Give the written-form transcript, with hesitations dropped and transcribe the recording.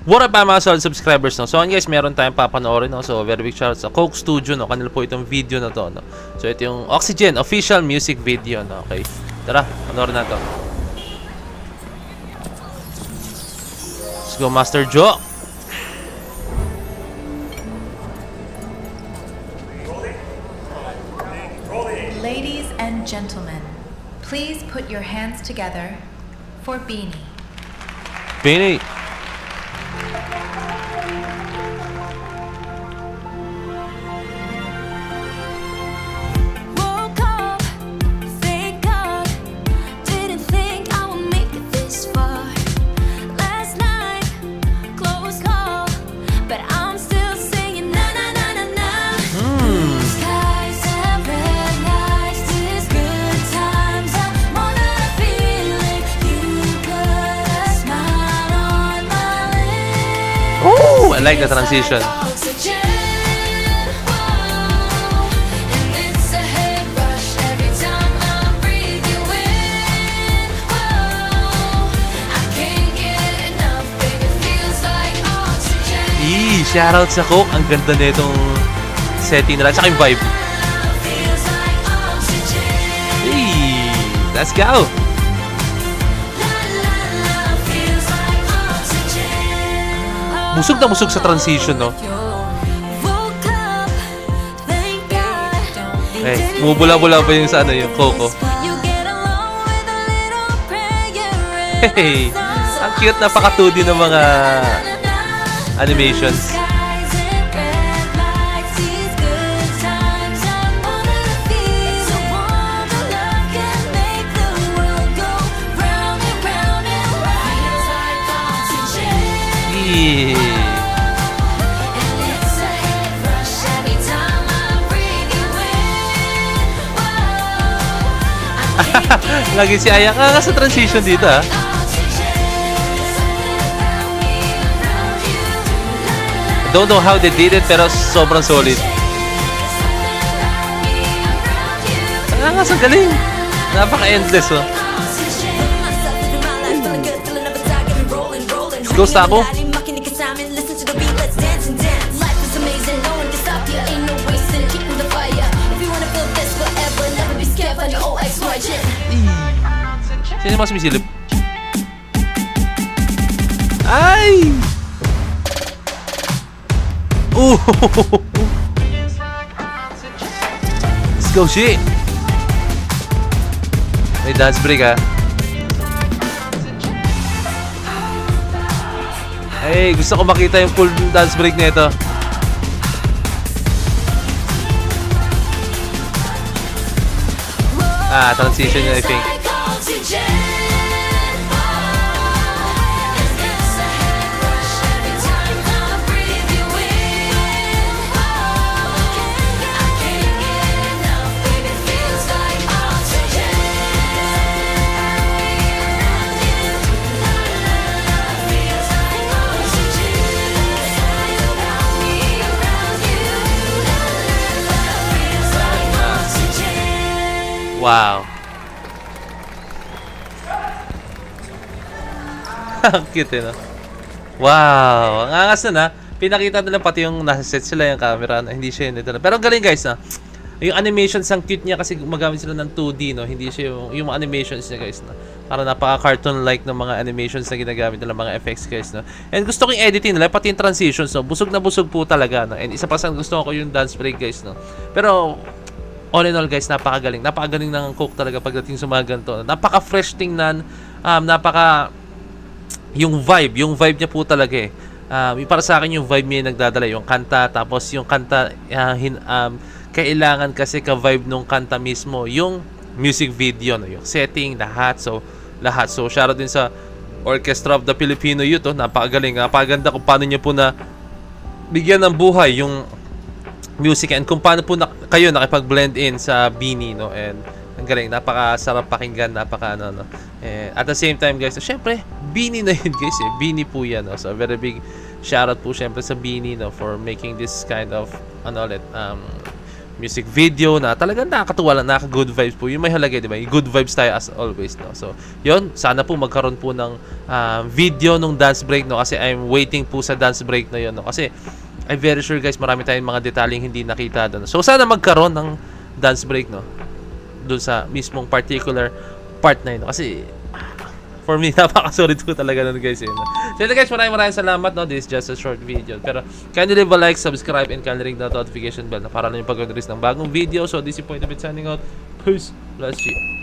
What up mga solid subscribers, no? So guys, meron tayong papanoorin, no? So very big shout out sa Coke Studio, no? Kanila po itong video na to, no? So ito yung Oxygen official music video, no? Okay, tara, panoorin na to. Let's go Master Joe. Ladies and gentlemen, please put your hands together for Beanie. Beanie. I like the transition. Shoutout sa Coke. Ang ganda nitong setting nila. Tsaka yung vibe. Let's go! Busog na busog sa transition, no? Eh, bumubula-bula pa yung sa ano, yung Coco. Hey! Ang cute, napaka 2D ng mga animations. Lagi si Aya ka sa transition dito, ha? Don't know how they did it, pero sobrang solid. Ang galing. Napaka-endless, oh. Ghost ako. Sino mas sumisilip? Ay! Let's go, shit! May dance break, ha? Ay, gusto ko makita yung full dance break nito. Transition yun, I think. Wow. Ang cute, eh, no? Wow. Ang angas na, pinakita nila pati yung nasa set sila yung camera. Hindi siya yun. Pero ang galing, guys, na. Yung animations, ang cute niya kasi gumagamit sila ng 2D, no? Hindi siya yung animations niya, guys, na. Para napaka-cartoon-like ng mga animations na ginagamit nila, mga effects, guys, no? And gusto ko yung editing nila, pati yung transitions, no? Busog na busog po talaga, no? And isa pa sa gusto ko yung dance break, guys, no? Pero all in all, guys, napakagaling. Napakagaling ng Coke talaga pagdating sa mga ganito. Napaka-fresh tingnan. Yung vibe niya po talaga, eh. Para sa akin yung vibe niya yung nagdadala. Yung kanta, tapos yung kanta, kailangan kasi ka-vibe nung kanta mismo. Yung music video, no? Yung setting, lahat. So, shoutout din sa Orchestra of the Filipino Youth, oh. Napakagaling. Napakaganda kung paano niya po na bigyan ng buhay yung music and kung paano po kayo nakipag-blend in sa Beanie, no? And ang galing, napakasarap pakinggan, no? At the same time, guys, so, syempre, Beanie na yun, guys, eh. Beanie po yan, no? So very big shoutout po syempre sa Beanie, no, for making this kind of music video na talagang nakakatuwa lang, nakaka-good vibes po. Yung may halaga, di ba? Yung good vibes tayo as always, no? So, yun, sana po magkaroon po ng video nung dance break, no? Kasi I'm waiting po sa dance break na yun, no? Kasi I'm very sure, guys, marami tayong mga detaling hindi nakita doon. So, sana magkaroon ng dance break, no? Doon sa mismong particular part na yun, no? Kasi for me, napakasulit ko talaga nun, guys. Yun. So, guys, maraming salamat, no? This is just a short video. Pero, kindly leave a like, subscribe, and kindly ring the notification bell na para lang yung pag-release ng bagong video. So, this is Point of It signing out. Peace. Bless you.